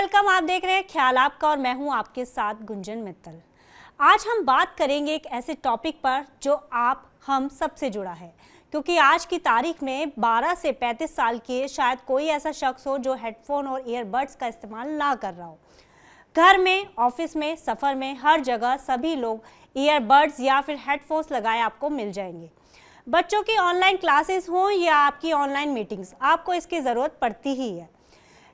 Welcome. आप देख रहे हैं ख्याल आपका और मैं हूं आपके साथ गुंजन मित्तल। आज हम बात करेंगे एक ऐसे टॉपिक पर जो आप हम सबसे जुड़ा है, क्योंकि आज की तारीख में 12 से 35 साल के शायद कोई ऐसा शख्स हो जो हेडफोन और ईयरबड्स का इस्तेमाल ना कर रहा हो। घर में, ऑफिस में, सफ़र में, हर जगह सभी लोग ईयरबड्स या फिर हेडफोन्स लगाए आपको मिल जाएंगे। बच्चों की ऑनलाइन क्लासेस हों या आपकी ऑनलाइन मीटिंग्स, आपको इसकी ज़रूरत पड़ती ही है।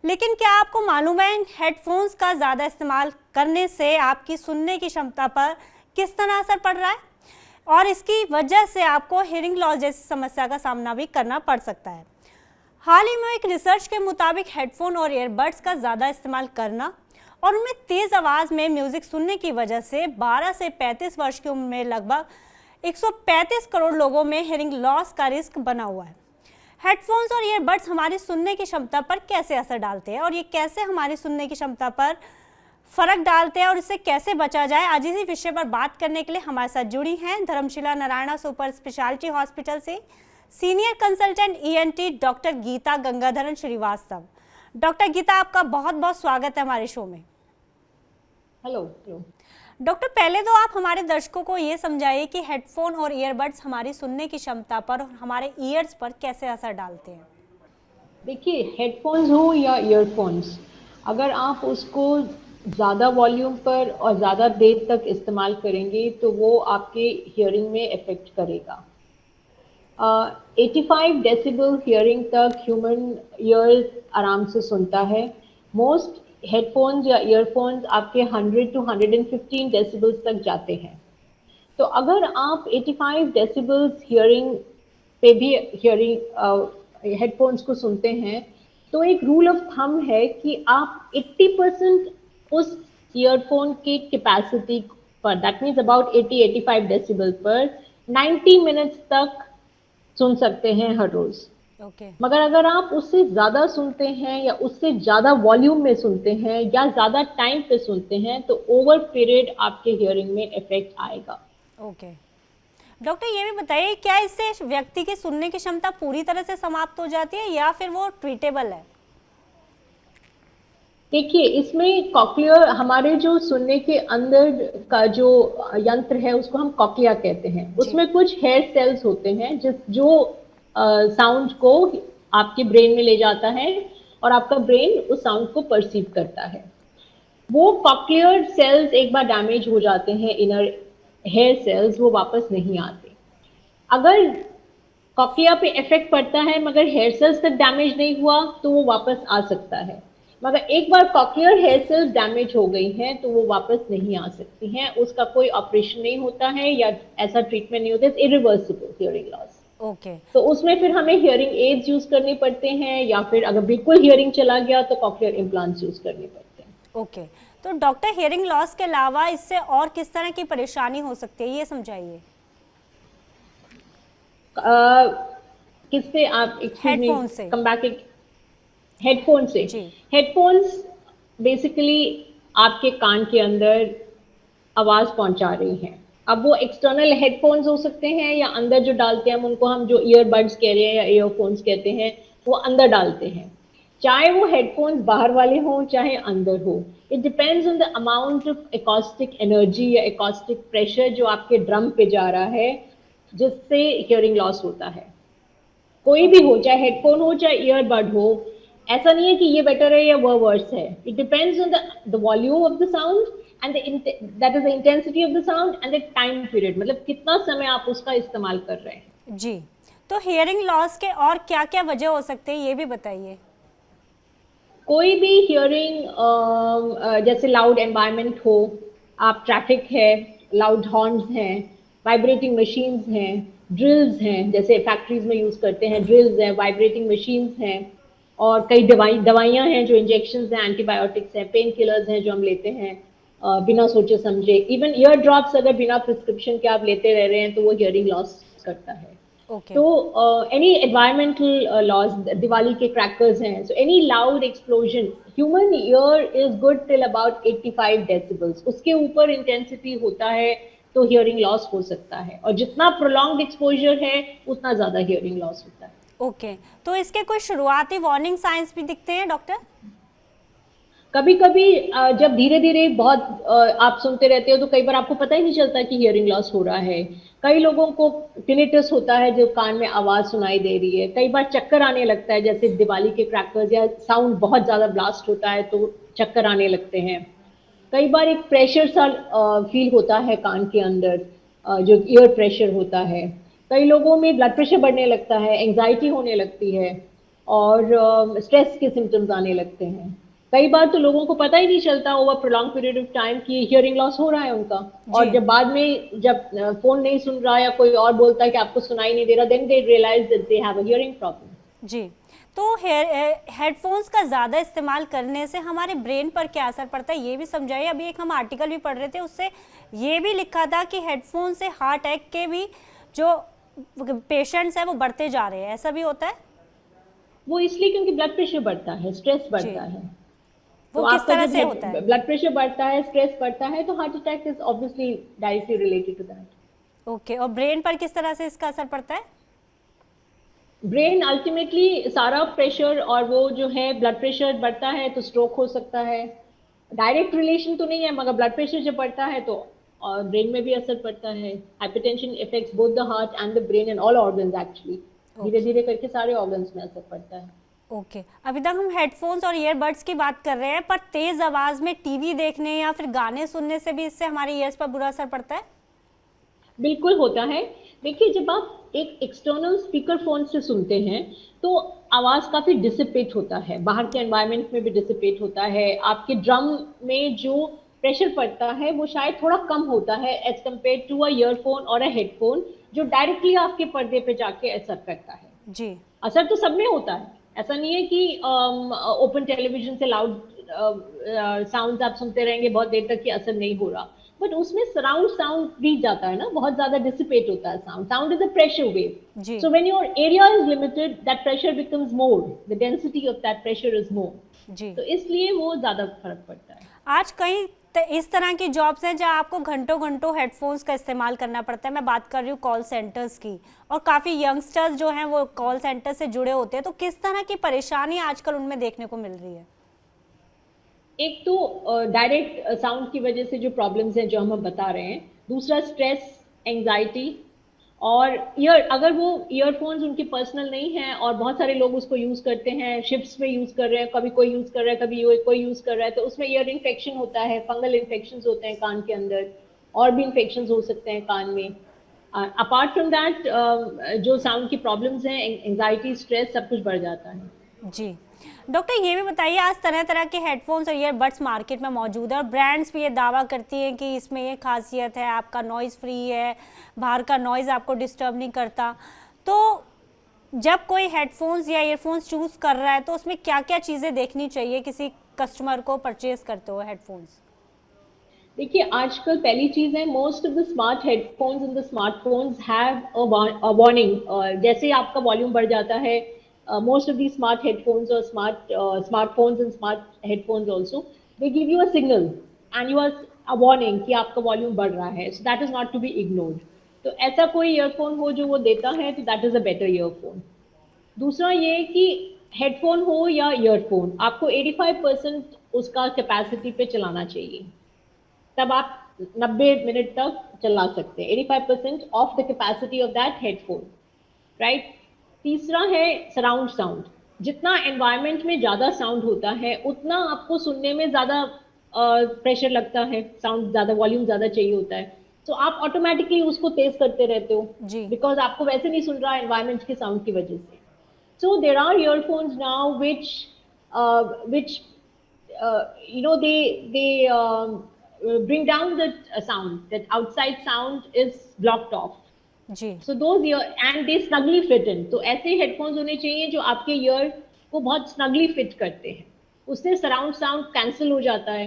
लेकिन क्या आपको मालूम है हेडफोन्स का ज़्यादा इस्तेमाल करने से आपकी सुनने की क्षमता पर किस तरह असर पड़ रहा है, और इसकी वजह से आपको हियरिंग लॉस जैसी समस्या का सामना भी करना पड़ सकता है। हाल ही में एक रिसर्च के मुताबिक हेडफोन और ईयरबड्स का ज़्यादा इस्तेमाल करना और उनमें तेज़ आवाज़ में म्यूज़िक सुनने की वजह से 12 से 35 वर्ष की उम्र में लगभग 135 करोड़ लोगों में हियरिंग लॉस का रिस्क बना हुआ है। हेडफोन्स और ईयरबड्स हमारी सुनने की क्षमता पर कैसे असर डालते हैं और ये कैसे हमारी सुनने की क्षमता पर फर्क डालते हैं और इससे कैसे बचा जाए, आज इसी विषय पर बात करने के लिए हमारे साथ जुड़ी हैं Dharamshila Narayana super specialty hospital से senior consultant ENT doctor Geeta Gangadharan Srivastava. Doctor Geeta, आपका बहुत बहुत स्वागत है हमारे शो में। हेलो। डॉक्टर, पहले तो आप हमारे दर्शकों को ये समझाइए कि हेडफोन और ईयरबड्स हमारी सुनने की क्षमता पर और हमारे ईयर्स पर कैसे असर डालते हैं। देखिए, हेडफोन्स हो या ईयरफोन्स, अगर आप उसको ज़्यादा वॉल्यूम पर और ज़्यादा देर तक इस्तेमाल करेंगे तो वो आपके हियरिंग में इफ़ेक्ट करेगा। 85 डेसिबल हियरिंग तक ह्यूमन ईयर आराम से सुनता है। मोस्ट हेडफोन्स या ईयरफोन्स आपके 100 to 115 डेसिबल्स तक जाते हैं। तो अगर आप 85 डेसिबल्स हियरिंग पे भी हियरिंग हेडफोन्स को सुनते हैं तो एक रूल ऑफ थंब है कि आप 80% उस ईयरफोन की कैपेसिटी पर, दैट मीन्स अबाउट 80-85 डेसिबल पर 90 मिनट्स तक सुन सकते हैं हर रोज। मगर अगर आप उससे ज़्यादा सुनते हैं या उससे ज़्यादा वॉल्यूम में सुनते हैं या ज़्यादा टाइम पे सुनते हैं तो ओवर पीरियड आपके हियरिंग में इफेक्ट आएगा। ओके डॉक्टर, ये भी बताइए क्या इससे व्यक्ति की सुनने की क्षमता पूरी तरह से समाप्त हो जाती है या फिर वो ट्रीटेबल है? देखिए, इसमें कॉक्लियर, हमारे जो सुनने के अंदर का जो यंत्र है उसको हम कॉक्लिया कहते हैं। उसमें कुछ हेयर सेल्स होते हैं जो साउंड को आपके ब्रेन में ले जाता है और आपका ब्रेन उस साउंड को परसीव करता है। वो कॉक्लियर सेल्स एक बार डैमेज हो जाते हैं, इनर हेयर सेल्स, वो वापस नहीं आते। अगर कॉक्लिया पे इफेक्ट पड़ता है मगर हेयर सेल्स तक डैमेज नहीं हुआ तो वो वापस आ सकता है। मगर एक बार कॉक्लियर हेयर सेल्स डैमेज हो गई हैं तो वो वापस नहीं आ सकती हैं। उसका कोई ऑपरेशन नहीं होता है या ऐसा ट्रीटमेंट नहीं होता है। Irreversible hearing loss. तो उसमें फिर हमें हियरिंग एड्स यूज करने पड़ते हैं या फिर अगर बिल्कुल हियरिंग चला गया तो कॉक्लियर इम्प्लांट्स यूज करने पड़ते हैं। तो डॉक्टर, हियरिंग लॉस के अलावा इससे और किस तरह की परेशानी हो सकती है, ये समझाइए। किससे आप? हेडफोन से। Come back. हेडफोन से। हेडफोन्स बेसिकली आपके कान के अंदर आवाज पहुंचा रही हैं। अब वो एक्सटर्नल हेडफोन्स हो सकते हैं या अंदर जो डालते हैं हम उनको हम जो ईयरबड्स कह रहे हैं या ईयरफोन्स कहते हैं, वो अंदर डालते हैं। चाहे वो हेडफोन्स बाहर वाले हों चाहे अंदर हो, it depends on the amount of acoustic energy या एकॉस्टिक प्रेशर जो आपके ड्रम पे जा रहा है, जिससे हियरिंग लॉस होता है। कोई भी हो, चाहे हेडफोन हो चाहे ईयरबड हो, ऐसा नहीं है कि ये बेटर है या वो वर्स है। It depends on the volume of the sound and that is the intensity of the sound and the time period, मतलब कितना समय आप उसका इस्तेमाल कर रहे हैं। जी, तो हियरिंग लॉस के और क्या क्या वजह हो सकते हैं, ये भी बताइए। कोई भी हियरिंग, जैसे लाउड एनवायरनमेंट हो, आप ट्रैफिक है, लाउड हॉर्न्स हैं, वाइब्रेटिंग मशीन्स हैं, ड्रिल्स हैं, जैसे फैक्ट्रीज में यूज करते हैं, ड्रिल्स हैं, वाइब्रेटिंग मशीन्स हैं, और कई दवाइयाँ हैं जो इंजेक्शंस हैं, एंटीबायोटिक्स हैं, पेन किलर्स हैं जो हम लेते हैं बिना सोचे समझे। इवन ईयर ड्रॉप्स अगर बिना प्रिस्क्रिप्शन के आप लेते रह रहे हैं तो वो हियरिंग लॉस करता है। तो एनी एनवायरमेंटल लॉस, दिवाली के क्रैकर्स हैं, so any loud explosion, human ear is good till about 85 decibels. उसके ऊपर इंटेंसिटी होता है तो हियरिंग लॉस हो सकता है, और जितना प्रोलॉन्ग्ड एक्सपोजर है उतना ज्यादा हियरिंग लॉस होता है। तो इसके कोई शुरुआती वार्निंग साइंस भी दिखते हैं डॉक्टर? कभी कभी जब धीरे धीरे बहुत आप सुनते रहते हो तो कई बार आपको पता ही नहीं चलता कि हियरिंग लॉस हो रहा है। कई लोगों को टिनिटस होता है, जो कान में आवाज सुनाई दे रही है। कई बार चक्कर आने लगता है, जैसे दिवाली के क्रैकर्स या साउंड बहुत ज्यादा ब्लास्ट होता है तो चक्कर आने लगते हैं। कई बार एक प्रेशर सा फील होता है कान के अंदर, जो ईयर प्रेशर होता है। कई लोगों में ब्लड प्रेशर बढ़ने लगता है, एंजाइटी होने लगती है, और स्ट्रेस के सिम्टम्स आने लगते हैं। कई बार तो लोगों को पता ही नहीं चलता over prolong period of time कि हियरिंग लॉस हो रहा है उनका। जी और जब बाद में जब फोन नहीं सुन रहा या कोई और बोलता है कि आपको सुनाई नहीं दे रहा, then they realise that they have a hearing problem. जी। तो हेडफोन्स का ज़्यादा इस्तेमाल करने से हमारे ब्रेन पर क्या असर पड़ता है, ये भी समझाइए। अभी एक हम आर्टिकल भी पढ़ रहे थे, उससे ये भी लिखा था कि हेडफोन से हार्ट अटैक के भी जो पेशेंट्स हैं वो बढ़ते जा रहे हैं, ऐसा भी होता है? वो इसलिए क्योंकि ब्लड प्रेशर बढ़ता है, स्ट्रेस जी। बढ़ता है। तो वो किस आपका तरह जब से होता है? ब्लड प्रेशर बढ़ता है, स्ट्रेस बढ़ता है, तो heart attack is obviously directly related to that. Okay, और ब्रेन पर किस तरह से इसका असर पड़ता है? ब्रेन अल्टीमेटली सारा प्रेशर, और वो जो है ब्लड प्रेशर बढ़ता है तो स्ट्रोक हो सकता है। डायरेक्ट रिलेशन तो नहीं है, मगर ब्लड प्रेशर जब बढ़ता है तो ब्रेन में भी असर पड़ता है। Hypertension effects both the heart and the brain and all organs actually. धीरे ओके धीरे करके सारे ऑर्गन्स में असर पड़ता है। ओके। अभी तक हम हेडफोन्स और ईयरबड्स की बात कर रहे हैं, पर तेज आवाज में टीवी देखने या फिर गाने सुनने से भी इससे हमारे ईयर्स पर बुरा असर पड़ता है? बिल्कुल होता है। देखिए, जब आप एक एक्सटर्नल स्पीकर फोन से सुनते हैं तो आवाज काफी डिसिपेट होता है, बाहर के एनवायरनमेंट में भी डिसिपेट होता है। आपके ड्रम में जो प्रेशर पड़ता है वो शायद थोड़ा कम होता है as compare to a earphone और अ हेडफोन, जो डायरेक्टली आपके पर्दे पे जाके असर करता है। जी असर तो सब में होता है। ऐसा नहीं है कि ओपन टेलीविजन से लाउड साउंड आप सुनते रहेंगे बहुत देर तक कि असर नहीं हो रहा, बट उसमें सराउंड साउंड भी जाता है ना, बहुत ज्यादा डिसिपेट होता है। Sound is a pressure wave. जी so when your area is limited, that pressure becomes more, the density of that pressure is more. जी। तो इसलिए वो ज्यादा फर्क पड़ता है। आज कई इस तरह की जॉब्स हैं जहां आपको घंटों घंटों हेडफोन्स का इस्तेमाल करना पड़ता है। मैं बात कर रही हूँ कॉल सेंटर्स की, और काफ़ी यंगस्टर्स जो हैं वो कॉल सेंटर से जुड़े होते हैं। तो किस तरह की परेशानी आजकल उनमें देखने को मिल रही है? एक तो डायरेक्ट साउंड की वजह से जो प्रॉब्लम्स हैं जो हम बता रहे हैं, दूसरा स्ट्रेस, एंजाइटी, और ईयर, अगर वो ईयरफोन्स उनके पर्सनल नहीं हैं और बहुत सारे लोग उसको यूज करते हैं, शिफ्ट्स में यूज कर रहे हैं, कभी कोई यूज कर रहा है, कभी कोई यूज कर रहा है, तो उसमें ईयर इन्फेक्शन होता है, फंगल इन्फेक्शन होते हैं कान के अंदर, और भी इन्फेक्शन हो सकते हैं कान में। अपार्ट फ्रॉम दैट, जो साउंड की प्रॉब्लम्स हैं, एंजाइटी, स्ट्रेस, सब कुछ बढ़ जाता है। जी। डॉक्टर ये भी बताइए, आज तरह तरह के हेडफोन्स और ईयरबड्स मार्केट में मौजूद है, और ब्रांड्स भी ये दावा करती हैं कि इसमें ये खासियत है, आपका नॉइज़ फ्री है, बाहर का नॉइज़ आपको डिस्टर्ब नहीं करता। तो जब कोई हेडफोन्स या ईयरफोन्स चूज़ कर रहा है तो उसमें क्या क्या चीज़ें देखनी चाहिए किसी कस्टमर को परचेज करते हो हेडफोन्स? देखिए, आजकल पहली चीज है, most of the smart headphones and the smartphones have a warning. जैसे ही आपका वॉल्यूम बढ़ जाता है, most of the smart headphones और smartphones and smart headphones also, they give you a signal and you are a warning कि आपका volume बढ़ रहा है। So that is not to be ignored. तो ऐसा कोई ईयरफोन हो जो वो देता है, तो that is a better earphone. दूसरा ये कि हेडफोन हो या ईयरफोन, आपको 85% उसका कैपेसिटी पे चलाना चाहिए, तब आप 90 मिनट तक चला सकते हैं। 85% of the capacity of that headphone, right. तीसरा है सराउंड साउंड। जितना एनवायरनमेंट में ज्यादा साउंड होता है, उतना आपको सुनने में ज्यादा प्रेशर लगता है, साउंड ज्यादा, वॉल्यूम ज्यादा चाहिए होता है। तो आप ऑटोमेटिकली उसको तेज करते रहते हो, जी बिकॉज आपको वैसे नहीं सुन रहा एनवायरनमेंट के साउंड की वजह से। So there are earphones now which bring down the sound. That outside sound is blocked off. Ji So those ear and they snugly fit in. तो ऐसे headphones होने चाहिए जो आपके ear को बहुत snugly fit करते हैं। उससे surround sound cancel हो जाता है।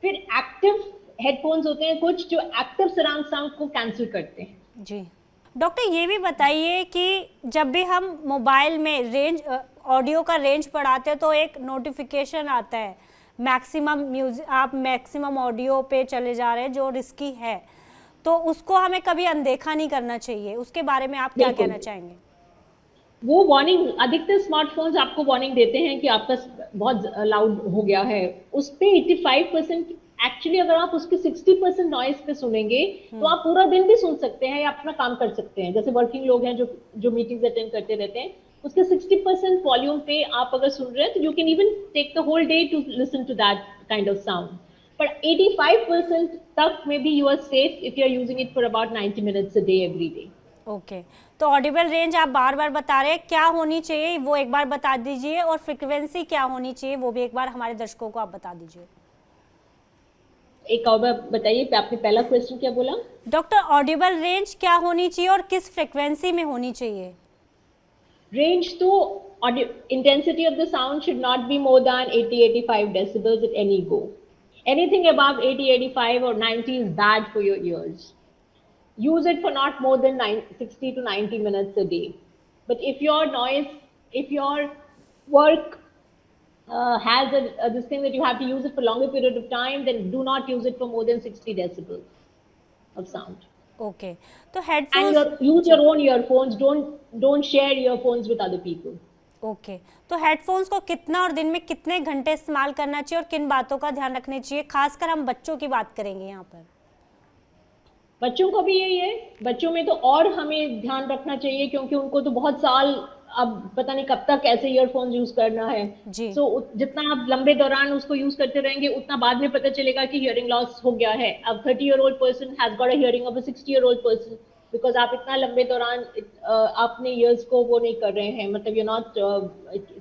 फिर active headphones होते हैं कुछ जो active surround sound को cancel करते हैं। जी। डॉक्टर ये भी बताइए कि जब भी हम मोबाइल में रेंज ऑडियो का रेंज बढ़ाते हैं तो एक नोटिफिकेशन आता है मैक्सिमम म्यूजिक, आप मैक्सिमम ऑडियो पे चले जा रहे हैं जो रिस्की है, तो उसको हमें कभी अनदेखा नहीं करना चाहिए। उसके बारे में आप क्या बिल्कुल। कहना चाहेंगे? वो वार्निंग, अधिकतर स्मार्टफोन्स आपको वार्निंग देते हैं कि आपका बहुत लाउड हो गया है। उस पे 85% एक्चुअली, अगर आप उसके 60% नॉइस पे सुनेंगे तो आप पूरा दिन भी सुन सकते हैं या अपना काम कर सकते हैं। जैसे वर्किंग लोग हैं जो जो मीटिंग्स अटेंड करते रहते हैं, उसके 60% वॉल्यूम पे आप अगर सुन रहे हैं तो you can even take the whole day to listen to that kind of sound. But 85% तक maybe you are safe if you are using it for about 90 minutes a day every day. Okay तो Audible range आप बार बार बता रहे हैं, क्या होनी चाहिए वो एक बार बता दीजिए, और फ्रिक्वेंसी क्या होनी चाहिए वो भी एक बार हमारे दर्शकों को आप बता दीजिए। एक और बार बताइए, आपने पहला क्वेश्चन क्या बोला? डॉक्टर ऑडिबल रेंज क्या होनी चाहिए और किस फ्रिक्वेंसी में होनी चाहिए? रेंज तो intensity of the sound should not be more than 80-85 decibels at any go. Anything above 80-85 or 90 is bad for your ears. Use it for not more than 60 to 90 minutes a day. But if your noise, if your work has this thing that you have to use it for longer period of time, then do not use it for more than 60 decibels of sound. Okay तो And headphones use your own earphones. Don't share earphones with other people. Okay तो headphones को कितना और दिन में कितने घंटे इस्तेमाल करना चाहिए और किन बातों का ध्यान रखना चाहिए? खासकर हम बच्चों की बात करेंगे यहाँ पर। बच्चों का भी यही है, बच्चों में तो और हमें ध्यान रखना चाहिए क्योंकि उनको तो बहुत साल, अब पता नहीं कब तक ऐसे ईयरफोन्स यूज करना है। जी। सो जितना आप लंबे दौरान उसको यूज करते रहेंगे उतना बाद में पता चलेगा कि हियरिंग लॉस हो गया है। अब 30-year-old person has got a hearing of a 60-year-old person because आप इतना लंबे दौरान अपने ईयर्स को वो नहीं कर रहे हैं, मतलब you not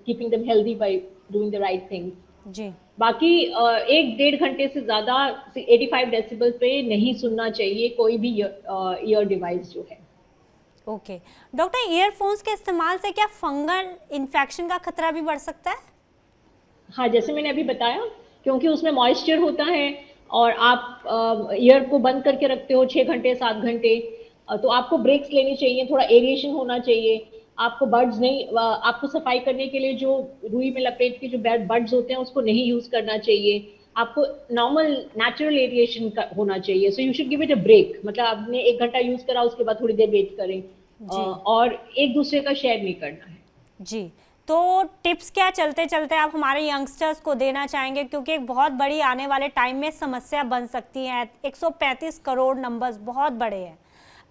keeping them healthy by doing the right thing. जी। बाकी 1-1.5 घंटे से ज्यादा 85 डेसिबल पे नहीं सुनना चाहिए कोई भी ईयर डिवाइस जो है। ओके डॉक्टर, ईयरफोन्स के इस्तेमाल से क्या फंगल इन्फेक्शन का खतरा भी बढ़ सकता है? हाँ, जैसे मैंने अभी बताया, क्योंकि उसमें मॉइस्चर होता है और आप ईयर को बंद करके रखते हो 6 घंटे 7 घंटे, तो आपको ब्रेक्स लेनी चाहिए, थोड़ा एरिएशन होना चाहिए। आपको बड्स नहीं, आपको सफाई करने के लिए जो रुई में लपेट के जो बड्स होते हैं उसको नहीं यूज करना चाहिए। आपको नॉर्मल नेचुरल एरिएशन होना चाहिए। So you should give it a break, मतलब आपने 1 घंटा यूज करा उसके बाद थोड़ी देर वेट करें, और एक दूसरे का शेयर नहीं करना है। जी, तो टिप्स क्या चलते चलते आप हमारे यंगस्टर्स को देना चाहेंगे, क्योंकि एक बहुत बड़ी आने वाले टाइम में समस्या बन सकती है। 135 करोड़ नंबर्स बहुत बड़े हैं।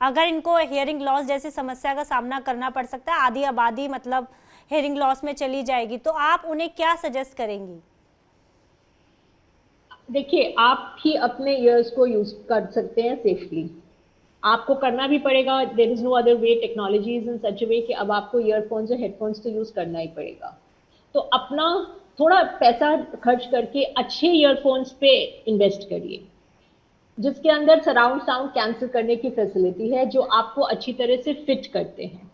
अगर इनको हियरिंग लॉस जैसी समस्या का सामना करना पड़ सकता है, आधी आबादी मतलब हियरिंग लॉस में चली जाएगी, तो आप उन्हें क्या सजेस्ट करेंगी? देखिए, आप ही अपने ईयर्स को यूज कर सकते हैं सेफली। आपको करना भी पड़ेगा, there is no other way, technology is in such a way कि अब आपको ईयरफोन्स और हेडफोन्स तो यूज करना ही पड़ेगा। तो अपना थोड़ा पैसा खर्च करके अच्छे ईयरफोन्स पे इन्वेस्ट करिए, जिसके अंदर सराउंड साउंड कैंसिल करने की फैसिलिटी है, जो आपको अच्छी तरह से फिट करते हैं।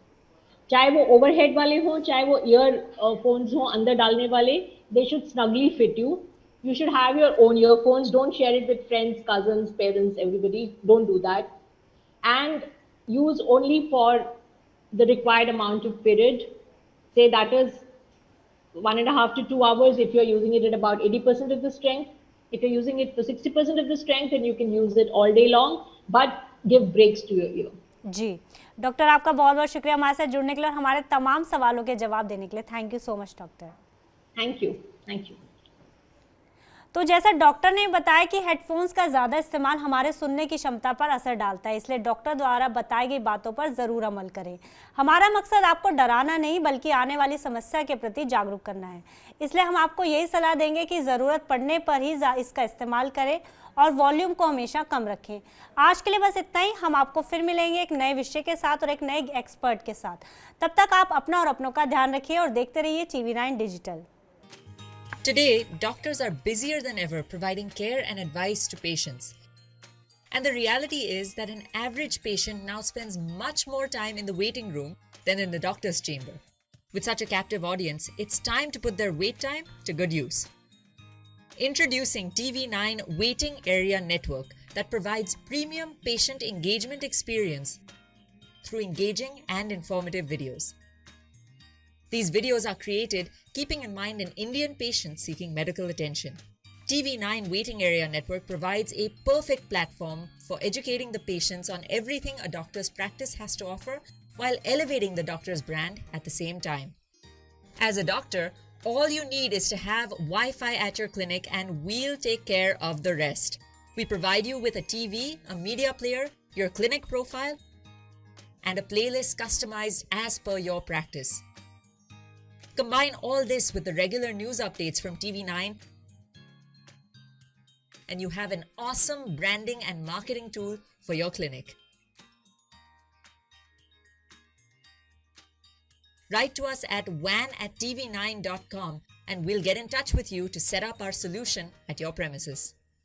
चाहे वो ओवरहेड वाले हों, चाहे वो ईयरफोन्स हों अंदर डालने वाले, they should snugly fit you. You should have your own earphones. Don't share it with friends, cousins, parents, everybody. Don't do that. And use only for the required amount of period. Say that is 1.5 to 2 hours if you're using it at about 80% of the strength. If you're using it for 60% of the strength, then you can use it all day long, but give breaks to your ear. जी doctor, आपका बहुत बहुत शुक्रिया हमारे साथ जुड़ने के लिए और हमारे तमाम सवालों के जवाब देने के लिए। Thank you so much doctor. Thank you, thank you. तो जैसा डॉक्टर ने बताया कि हेडफोन्स का ज़्यादा इस्तेमाल हमारे सुनने की क्षमता पर असर डालता है, इसलिए डॉक्टर द्वारा बताई गई बातों पर ज़रूर अमल करें। हमारा मकसद आपको डराना नहीं बल्कि आने वाली समस्या के प्रति जागरूक करना है, इसलिए हम आपको यही सलाह देंगे कि ज़रूरत पड़ने पर ही इसका इस्तेमाल करें और वॉल्यूम को हमेशा कम रखें। आज के लिए बस इतना ही। हम आपको फिर मिलेंगे एक नए विषय के साथ और एक नए एक्सपर्ट के साथ। तब तक आप अपना और अपनों का ध्यान रखिए और देखते रहिए TV9 digital. Today, doctors are busier than ever providing care and advice to patients. And the reality is that an average patient now spends much more time in the waiting room than in the doctor's chamber. With such a captive audience, it's time to put their wait time to good use. Introducing TV9 Waiting Area Network that provides premium patient engagement experience through engaging and informative videos. These videos are created keeping in mind an Indian patient seeking medical attention. TV9 Waiting Area Network provides a perfect platform for educating the patients on everything a doctor's practice has to offer while elevating the doctor's brand at the same time. As a doctor, all you need is to have Wi-Fi at your clinic and we'll take care of the rest. We provide you with a TV, a media player, your clinic profile, and a playlist customized as per your practice. Combine all this with the regular news updates from TV9 and you have an awesome branding and marketing tool for your clinic. Write to us at wan@tv9.com and we'll get in touch with you to set up our solution at your premises.